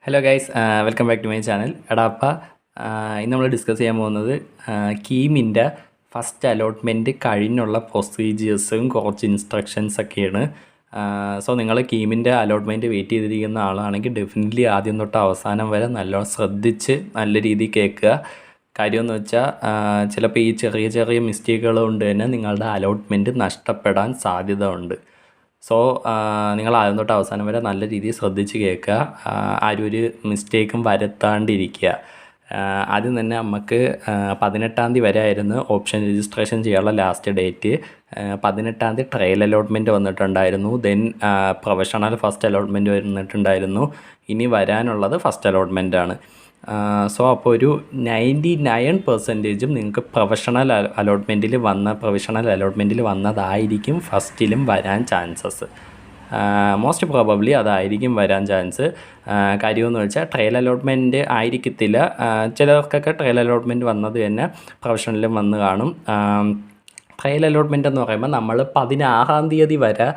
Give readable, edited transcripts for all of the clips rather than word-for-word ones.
Hello guys, welcome back to my channel. ഇന്ന് നമ്മൾ discuss ചെയ്യാൻ പോകുന്നത് കീമിൻ്റെ ഫസ്റ്റ് അലോട്ട്മെൻറ്റ് കഴിഞ്ഞുള്ള പ്രൊസീജിയേഴ്സും കുറച്ച് ഇൻസ്ട്രക്ഷൻസൊക്കെയാണ്. സോ നിങ്ങൾ കീമിൻ്റെ അലോട്ട്മെൻറ്റ് വെയിറ്റ് ചെയ്തിരിക്കുന്ന ആളാണെങ്കിൽ ഡെഫിനറ്റ്ലി ആദ്യം തൊട്ട് അവസാനം വരെ നല്ലോണം ശ്രദ്ധിച്ച് നല്ല രീതിയിൽ കേൾക്കുക. കാര്യമെന്ന് വെച്ചാൽ ചിലപ്പോൾ ഈ ചെറിയ ചെറിയ മിസ്റ്റേക്കുകൾ കൊണ്ട് തന്നെ നിങ്ങളുടെ അലോട്ട്മെൻറ്റ് നഷ്ടപ്പെടാൻ സാധ്യത ഉണ്ട്. സോ നിങ്ങൾ ആദ്യം തൊട്ട് അവസാനം വരെ നല്ല രീതിയിൽ ശ്രദ്ധിച്ച് കേൾക്കുക. ആരും ഒരു മിസ്റ്റേക്കും വരുത്താണ്ടിരിക്കുക. ആദ്യം തന്നെ നമുക്ക് 18-ാം തീയതി വരെ ആയിരുന്നു ഓപ്ഷൻ രജിസ്ട്രേഷൻ ചെയ്യാനുള്ള ലാസ്റ്റ് ഡേറ്റ്. 18-ാം തീയതി ട്രയൽ അലോട്ട്മെൻറ്റ് വന്നിട്ടുണ്ടായിരുന്നു. ദെൻ പ്രൊഫഷണൽ ഫസ്റ്റ് അലോട്ട്മെൻറ്റ് വന്നിട്ടുണ്ടായിരുന്നു. ഇനി വരാനുള്ളത് ഫസ്റ്റ് അലോട്ട്മെൻറ്റാണ്. സോ അപ്പോൾ ഒരു 99% നിങ്ങൾക്ക് പ്രൊഫഷണൽ അലോട്ട്മെൻറ്റിൽ വന്നതായിരിക്കും ഫസ്റ്റിലും വരാൻ ചാൻസസ്. മോസ്റ്റ് പ്രോബബ്ലി അതായിരിക്കും വരാൻ ചാൻസ്. കാര്യമെന്ന് വെച്ചാൽ ട്രയൽ അലോട്ട്മെൻറ്റ് ആയിരിക്കത്തില്ല. ചിലർക്കൊക്കെ ട്രയൽ അലോട്ട്മെൻറ്റ് വന്നത് തന്നെ പ്രൊഫഷണലിലും വന്ന് കാണും. ട്രയൽ അലോട്ട്മെൻറ്റ് എന്ന് പറയുമ്പോൾ നമ്മൾ 16-ാം തീയതി വരെ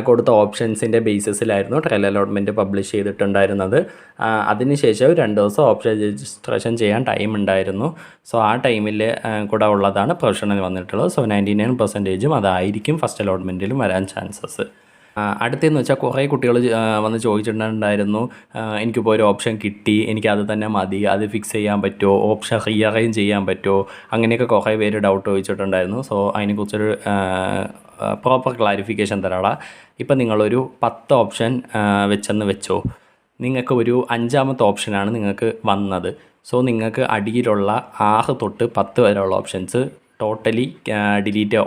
കൊടുത്ത ഓപ്ഷൻസിൻ്റെ ബേസിസിലായിരുന്നു ട്രയൽ അലോട്ട്മെൻറ്റ് പബ്ലിഷ് ചെയ്തിട്ടുണ്ടായിരുന്നത്. അതിനുശേഷം 2 ദിവസം ഓപ്ഷൻ രജിസ്ട്രേഷൻ ചെയ്യാൻ ടൈം ഉണ്ടായിരുന്നു. സോ ആ ടൈമിൽ കൂടെ ഉള്ളതാണ് പ്രൊഫഷണൽ വന്നിട്ടുള്ളത്. സോ 99%ഉം അതായിരിക്കും ഫസ്റ്റ് അലോട്ട്മെൻറ്റിലും വരാൻ ചാൻസസ്. അടുത്തതെന്ന് വെച്ചാൽ കുറേ കുട്ടികൾ വന്ന് ചോദിച്ചിട്ടുണ്ടായിരുന്നു, എനിക്കിപ്പോൾ ഒരു ഓപ്ഷൻ കിട്ടി, എനിക്കത് തന്നെ മതി, അത് ഫിക്സ് ചെയ്യാൻ പറ്റുമോ, ഓപ്ഷൻ റീഅറേഞ്ച് ചെയ്യാൻ പറ്റുമോ, അങ്ങനെയൊക്കെ കുറേ പേര് ഡൗട്ട് ചോദിച്ചിട്ടുണ്ടായിരുന്നു. സോ അതിനെക്കുറിച്ചൊരു പ്രോപ്പർ ക്ലാരിഫിക്കേഷൻ തരാടാ. ഇപ്പം നിങ്ങളൊരു 10 ഓപ്ഷൻ വെച്ചോ. നിങ്ങൾക്ക് ഒരു 5-ാമത്തെ ഓപ്ഷനാണ് നിങ്ങൾക്ക് വന്നത്. സോ നിങ്ങൾക്ക് അടിയിലുള്ള 6 തൊട്ട് 10 വരെയുള്ള ഓപ്ഷൻസ് ടോട്ടലി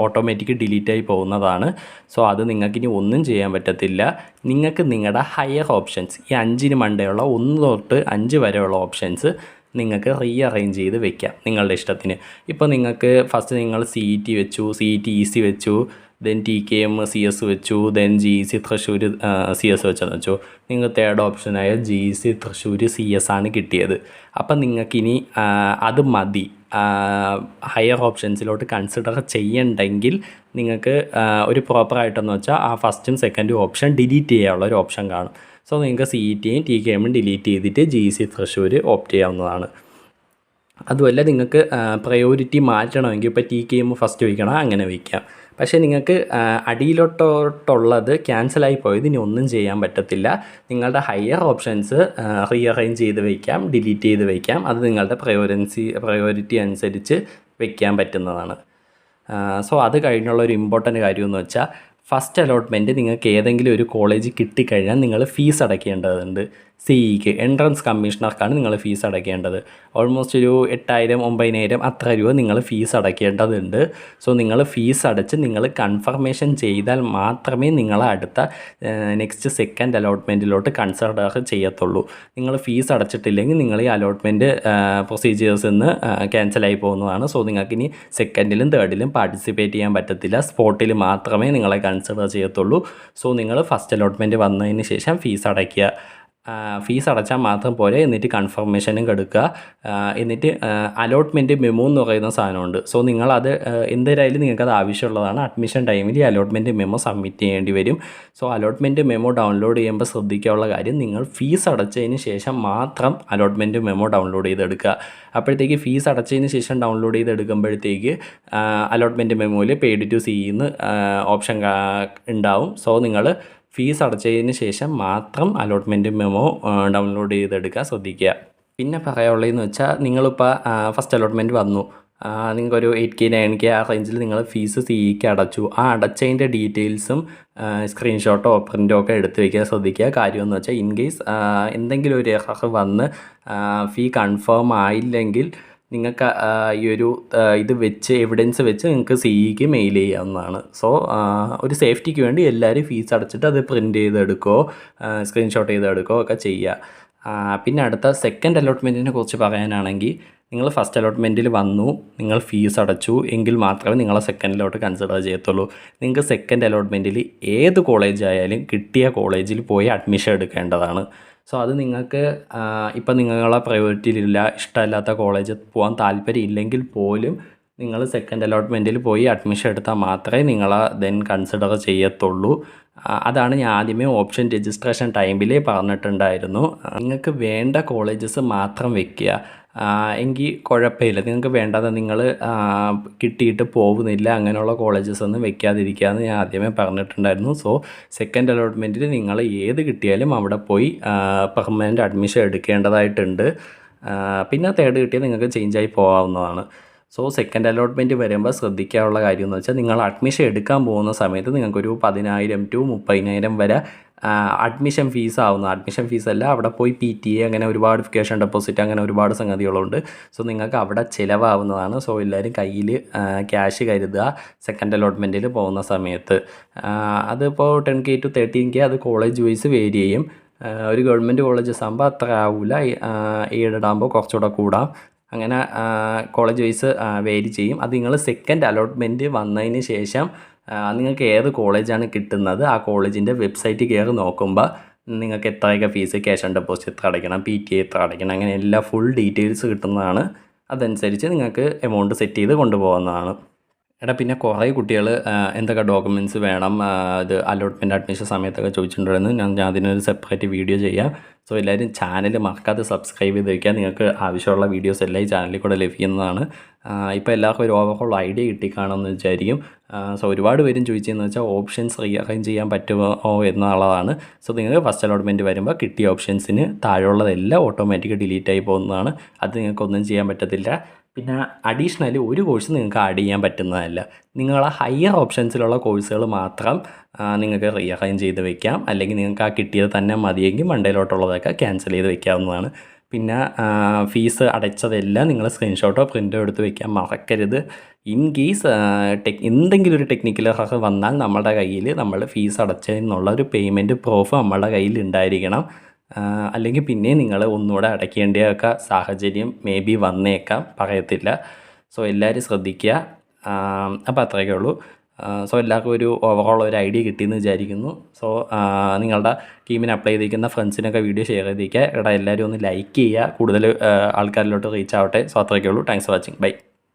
ഓട്ടോമാറ്റിക് ഡിലീറ്റായി പോകുന്നതാണ്. സോ അത് നിങ്ങൾക്കിനി ഒന്നും ചെയ്യാൻ പറ്റത്തില്ല. നിങ്ങൾക്ക് നിങ്ങളുടെ ഹയർ ഓപ്ഷൻസ്, ഈ 5-ന് മണ്ടയുള്ള 1 തൊട്ട് 5 വരെയുള്ള ഓപ്ഷൻസ് നിങ്ങൾക്ക് റീഅറേഞ്ച് ചെയ്ത് വെക്കാം നിങ്ങളുടെ ഇഷ്ടത്തിന്. ഇപ്പോൾ നിങ്ങൾക്ക് ഫസ്റ്റ് നിങ്ങൾ CET വെച്ചു, CET EC വെച്ചു, ദെൻ TKM CS വെച്ചു, ദെൻ GEC തൃശ്ശൂർ CS വെച്ചെന്ന് വെച്ചു. നിങ്ങൾ തേർഡ് ഓപ്ഷനായ GEC തൃശ്ശൂർ CS ആണ് കിട്ടിയത്. അപ്പം നിങ്ങൾക്കിനി അത് മതി, ഹയർ ഓപ്ഷൻസിലോട്ട് കൺസിഡർ ചെയ്യണ്ടെങ്കിൽ നിങ്ങൾക്ക് ഒരു പ്രോപ്പറായിട്ടെന്ന് വെച്ചാൽ ആ ഫസ്റ്റും സെക്കൻഡും ഓപ്ഷൻ ഡിലീറ്റ് ചെയ്യാനുള്ള ഒരു ഓപ്ഷൻ കാണും. സോ നിങ്ങൾക്ക് CETയും TKMും ഡിലീറ്റ് ചെയ്തിട്ട് GEC തൃശ്ശൂർ ഓപ്റ്റ് ചെയ്യാവുന്നതാണ്. അതുമല്ല നിങ്ങൾക്ക് പ്രയോറിറ്റി മാറ്റണമെങ്കിൽ ഇപ്പോൾ TKM ഫസ്റ്റ് വയ്ക്കണം, അങ്ങനെ വയ്ക്കാം. പക്ഷേ നിങ്ങൾക്ക് അടിയിലോട്ടുള്ളത് ക്യാൻസലായി പോയത് ഇനി ഒന്നും ചെയ്യാൻ പറ്റത്തില്ല. നിങ്ങളുടെ ഹയർ ഓപ്ഷൻസ് റീഅറേഞ്ച് ചെയ്ത് വയ്ക്കാം, ഡിലീറ്റ് ചെയ്ത് വയ്ക്കാം. അത് നിങ്ങളുടെ പ്രയോറിറ്റി അനുസരിച്ച് വയ്ക്കാൻ പറ്റുന്നതാണ്. സോ അത് കഴിഞ്ഞുള്ള ഒരു ഇമ്പോർട്ടൻറ്റ് കാര്യമെന്ന് വെച്ചാൽ ഫസ്റ്റ് അലോട്ട്മെൻറ്റ് നിങ്ങൾക്ക് ഏതെങ്കിലും ഒരു കോളേജ് കിട്ടിക്കഴിഞ്ഞാൽ നിങ്ങൾ ഫീസ് അടയ്ക്കേണ്ടതുണ്ട്. CEക്ക് എൻട്രൻസ് കമ്മീഷണർക്കാണ് നിങ്ങൾ ഫീസ് അടയ്ക്കേണ്ടത്. ഓൾമോസ്റ്റ് ഒരു 8,000-9,000 അത്ര രൂപ നിങ്ങൾ ഫീസ് അടയ്ക്കേണ്ടതുണ്ട്. സോ നിങ്ങൾ ഫീസ് അടച്ച് നിങ്ങൾ കൺഫർമേഷൻ ചെയ്താൽ മാത്രമേ നിങ്ങൾ അടുത്ത നെക്സ്റ്റ് സെക്കൻഡ് അലോട്ട്മെൻറ്റിലോട്ട് കൺസിഡർ ചെയ്യത്തുള്ളൂ. നിങ്ങൾ ഫീസ് അടച്ചിട്ടില്ലെങ്കിൽ നിങ്ങൾ ഈ അലോട്ട്മെൻറ്റ് പ്രൊസീജിയേഴ്സിൽ നിന്ന് ക്യാൻസലായി പോകുന്നതാണ്. സോ നിങ്ങൾക്കിനി സെക്കൻഡിലും തേർഡിലും പാർട്ടിസിപ്പേറ്റ് ചെയ്യാൻ പറ്റത്തില്ല. സ്പോട്ടിൽ മാത്രമേ നിങ്ങളെ കൺസിഡർ ചെയ്യത്തുള്ളൂ. സോ നിങ്ങൾ ഫസ്റ്റ് അലോട്ട്മെൻറ്റ് വന്നതിന് ശേഷം ഫീസ് അടയ്ക്കുക. ഫീസ് അടച്ചാൽ മാത്രം പോരെ, എന്നിട്ട് കൺഫർമേഷനും കൊടുക്കുക. എന്നിട്ട് അലോട്ട്മെൻറ്റ് മെമോ എന്ന് പറയുന്ന സാധനമുണ്ട്. സോ നിങ്ങളത് എന്തായാലും നിങ്ങൾക്കത് ആവശ്യമുള്ളതാണ്. അഡ്മിഷൻ ടൈമിൽ ഈ അലോട്ട്മെൻറ്റ് മെമോ സബ്മിറ്റ് ചെയ്യേണ്ടി വരും. സോ അലോട്ട്മെൻറ്റ് മെമോ ഡൗൺലോഡ് ചെയ്യുമ്പോൾ ശ്രദ്ധിക്കാനുള്ള കാര്യം, നിങ്ങൾ ഫീസ് അടച്ചതിന് ശേഷം മാത്രം അലോട്ട്മെൻറ്റ് മെമോ ഡൗൺലോഡ് ചെയ്തെടുക്കുക. അപ്പോഴത്തേക്ക് ഫീസ് അടച്ചതിന് ശേഷം ഡൗൺലോഡ് ചെയ്തെടുക്കുമ്പോഴത്തേക്ക് അലോട്ട്മെൻറ്റ് മെമോയിൽ പെയ്ഡ് ടു CEന്ന് ഓപ്ഷൻ ഉണ്ടാവും. സോ നിങ്ങൾ ഫീസ് അടച്ചതിന് ശേഷം മാത്രം അലോട്ട്മെൻറ്റ് മെമോ ഡൗൺലോഡ് ചെയ്തെടുക്കാൻ ശ്രദ്ധിക്കുക. പിന്നെ പറയാനുള്ളതെന്ന് വെച്ചാൽ നിങ്ങളിപ്പോൾ ഫസ്റ്റ് അലോട്ട്മെൻറ്റ് വന്നു, നിങ്ങൾക്കൊരു 8K 9K ആ റേഞ്ചിൽ നിങ്ങൾ ഫീസ് CEക്ക് അടച്ചു. ആ അടച്ചതിൻ്റെ ഡീറ്റെയിൽസും സ്ക്രീൻഷോട്ടോ പ്രിൻ്റോ ഒക്കെ എടുത്ത് വയ്ക്കാൻ ശ്രദ്ധിക്കുക. കാര്യമെന്ന് വെച്ചാൽ ഇൻ കേസ് എന്തെങ്കിലും ഒരു എറർ വന്ന് ഫീ കൺഫേം ആയില്ലെങ്കിൽ നിങ്ങൾക്ക് ഈ ഒരു ഇത് വെച്ച് എവിഡൻസ് വെച്ച് നിങ്ങൾക്ക് CEക്ക് മെയിൽ ചെയ്യാവുന്നതാണ്. സോ ഒരു സേഫ്റ്റിക്ക് വേണ്ടി എല്ലാവരും ഫീസ് അടച്ചിട്ട് അത് പ്രിൻ്റ് ചെയ്തെടുക്കുകയോ സ്ക്രീൻഷോട്ട് ചെയ്തെടുക്കുകയോ ഒക്കെ ചെയ്യുക. പിന്നെ അടുത്ത സെക്കൻഡ് അലോട്ട്മെൻറ്റിനെ കുറിച്ച് പറയാനാണെങ്കിൽ, നിങ്ങൾ ഫസ്റ്റ് അലോട്ട്മെൻറ്റിൽ വന്നു, നിങ്ങൾ ഫീസ് അടച്ചു എങ്കിൽ മാത്രമേ നിങ്ങളെ സെക്കൻഡിലോട്ട് കൺസിഡർ ചെയ്യത്തുള്ളൂ. നിങ്ങൾക്ക് സെക്കൻഡ് അലോട്ട്മെൻറ്റിൽ ഏത് കോളേജ് ആയാലും കിട്ടിയ കോളേജിൽ പോയി അഡ്മിഷൻ എടുക്കേണ്ടതാണ്. സോ അത് നിങ്ങൾക്ക് ഇപ്പം നിങ്ങളെ പ്രയോറിറ്റിയിലില്ല, ഇഷ്ടമില്ലാത്ത കോളേജിൽ പോകാൻ താല്പര്യം ഇല്ലെങ്കിൽ പോലും നിങ്ങൾ സെക്കൻഡ് അലോട്ട്മെൻറ്റിൽ പോയി അഡ്മിഷൻ എടുത്താൽ മാത്രമേ നിങ്ങളെ ദെൻ കൺസിഡർ ചെയ്യത്തുള്ളൂ. അതാണ് ഞാൻ ആദ്യമേ ഓപ്ഷൻ രജിസ്ട്രേഷൻ ടൈമിൽ പറഞ്ഞിട്ടുണ്ടായിരുന്നു. നിങ്ങൾക്ക് വേണ്ട കോളേജസ് മാത്രം വെക്കുക, എങ്കിൽ കുഴപ്പമില്ല. നിങ്ങൾക്ക് വേണ്ടാതെ നിങ്ങൾ കിട്ടിയിട്ട് പോകുന്നില്ല അങ്ങനെയുള്ള കോളേജസ് ഒന്നും വെക്കാതിരിക്കുക എന്ന് ഞാൻ ആദ്യമേ പറഞ്ഞിട്ടുണ്ടായിരുന്നു. സോ സെക്കൻഡ് അലോട്ട്മെൻറ്റിൽ നിങ്ങൾ ഏത് കിട്ടിയാലും അവിടെ പോയി പെർമനൻറ്റ് അഡ്മിഷൻ എടുക്കേണ്ടതായിട്ടുണ്ട്. പിന്നെ തേർഡ് കിട്ടിയാൽ നിങ്ങൾക്ക് ചേഞ്ചായി പോകാവുന്നതാണ്. സോ സെക്കൻഡ് അലോട്ട്മെൻറ്റ് വരുമ്പോൾ ശ്രദ്ധിക്കാനുള്ള കാര്യം എന്ന് വെച്ചാൽ നിങ്ങൾ അഡ്മിഷൻ എടുക്കാൻ പോകുന്ന സമയത്ത് നിങ്ങൾക്കൊരു 10,000 to 30,000 വരെ അഡ്മിഷൻ ഫീസ് ആവുന്നു. അഡ്മിഷൻ ഫീസല്ല, അവിടെ പോയി PTA അങ്ങനെ ഒരുപാട് ഫിക്കേഷൻ ഡെപ്പോസിറ്റ് അങ്ങനെ ഒരുപാട് സംഗതികളുണ്ട്. സോ നിങ്ങൾക്ക് അവിടെ ചിലവാകുന്നതാണ്. സോ എല്ലാവരും കയ്യിൽ ക്യാഷ് കരുതുക സെക്കൻഡ് അലോട്ട്മെൻറ്റിൽ പോകുന്ന സമയത്ത്. അതിപ്പോൾ 10K to 13K അത് കോളേജ് വൈസ് വേരി ചെയ്യും. ഒരു ഗവൺമെൻറ് കോളേജസ് ആകുമ്പോൾ അത്ര ആവില്ല, എയ്ഡഡ് ആകുമ്പോൾ കുറച്ചുകൂടെ കൂടാം. അങ്ങനെ കോളേജ് വൈസ് വേരി ചെയ്യും. അത് നിങ്ങൾ സെക്കൻഡ് അലോട്ട്മെൻറ്റ് വന്നതിന് ശേഷം നിങ്ങൾക്ക് ഏത് കോളേജാണ് കിട്ടുന്നത് ആ കോളേജിൻ്റെ വെബ്സൈറ്റിൽ കയറി നോക്കുമ്പോൾ നിങ്ങൾക്ക് എത്രയൊക്കെ ഫീസ്, ക്യാഷ് ഓൺ ഡെപ്പോസിറ്റ് എത്ര അടയ്ക്കണം, PTA എത്ര അടയ്ക്കണം, അങ്ങനെ എല്ലാ ഫുൾ ഡീറ്റെയിൽസ് കിട്ടുന്നതാണ്. അതനുസരിച്ച് നിങ്ങൾക്ക് എമൗണ്ട് സെറ്റ് ചെയ്ത് കൊണ്ടുപോകുന്നതാണ്. പിന്നെ കുറേ കുട്ടികൾ എന്തൊക്കെ ഡോക്യുമെൻറ്റ്സ് വേണം ഇത് അലോട്ട്മെൻറ്റ് അഡ്മിഷൻ സമയത്തൊക്കെ ചോദിച്ചിട്ടുണ്ടായിരുന്നു. ഞാൻ അതിനൊരു സെപ്പറേറ്റ് വീഡിയോ ചെയ്യാം. സോ എല്ലാവരും ചാനൽ മറക്കാതെ സബ്സ്ക്രൈബ് ചെയ്ത് വയ്ക്കുക. നിങ്ങൾക്ക് ആവശ്യമുള്ള വീഡിയോസ് എല്ലാം ഈ ചാനലിൽ കൂടെ ലഭിക്കുന്നതാണ്. ഇപ്പോൾ എല്ലാവർക്കും ഒരു ഓവറോൾ ഐഡിയ കിട്ടിക്കാണമെന്ന് വിചാരിക്കും. സോ ഒരുപാട് പേരും ചോദിച്ചതെന്ന് വെച്ചാൽ ഓപ്ഷൻസ് റീഅറേഞ്ച് ചെയ്യാൻ പറ്റുമോ എന്നുള്ളതാണ്. സോ നിങ്ങൾക്ക് ഫസ്റ്റ് അലോട്ട്മെൻറ്റ് വരുമ്പോൾ കിട്ടിയ ഓപ്ഷൻസിന് താഴെയുള്ളതെല്ലാം ഓട്ടോമാറ്റിക് ഡിലീറ്റ് ആയി പോകുന്നതാണ്. അത് നിങ്ങൾക്കൊന്നും ചെയ്യാൻ പറ്റത്തില്ല. പിന്നെ അഡീഷണലി ഒരു കോഴ്സ് നിങ്ങൾക്ക് ആഡ് ചെയ്യാൻ പറ്റുന്നതല്ല. നിങ്ങളെ ഹയർ ഓപ്ഷൻസിലുള്ള കോഴ്സുകൾ മാത്രം നിങ്ങൾക്ക് റീഅറേഞ്ച് ചെയ്ത് വെക്കാം. അല്ലെങ്കിൽ നിങ്ങൾക്ക് ആ കിട്ടിയത് തന്നെ മതിയെങ്കിൽ മണ്ടയിലോട്ടുള്ളതൊക്കെ ക്യാൻസൽ ചെയ്ത് വെക്കാവുന്നതാണ്. പിന്നെ ഫീസ് അടച്ചതെല്ലാം നിങ്ങൾ സ്ക്രീൻഷോട്ടോ പ്രിൻ്റോ എടുത്ത് വയ്ക്കാൻ മറക്കരുത്. ഇൻ കേസ് എന്തെങ്കിലും ഒരു ടെക്നിക്കൽ എറർ വന്നാൽ നമ്മുടെ കയ്യിൽ നമ്മൾ ഫീസ് അടച്ചതെന്നുള്ള ഒരു പേയ്മെൻറ്റ് പ്രൂഫ് നമ്മളുടെ കയ്യിൽ ഉണ്ടായിരിക്കണം. അല്ലെങ്കിൽ പിന്നെ നിങ്ങൾ ഒന്നുകൂടെ അടയ്ക്കേണ്ടതൊക്കെ സാഹചര്യം മേ ബി വന്നേക്കാം, പറയത്തില്ല. സോ എല്ലാവരും ശ്രദ്ധിക്കുക. അപ്പോൾ അത്രയൊക്കെ ഉള്ളൂ. സോ എല്ലാവർക്കും ഒരു ഓവറോൾ ഒരു ഐഡിയ കിട്ടിയെന്ന് വിചാരിക്കുന്നു. സോ നിങ്ങളുടെ ടീമിന് അപ്ലൈ ചെയ്തിരിക്കുന്ന ഫ്രണ്ട്സിനൊക്കെ വീഡിയോ ഷെയർ ചെയ്തിരിക്കുക. എല്ലാവരും ഒന്ന് ലൈക്ക് ചെയ്യുക, കൂടുതൽ ആൾക്കാരിലോട്ട് റീച്ച് ആവട്ടെ. സോ അത്രയൊക്കെ ഉള്ളൂ. Thanks for watching. ബൈ.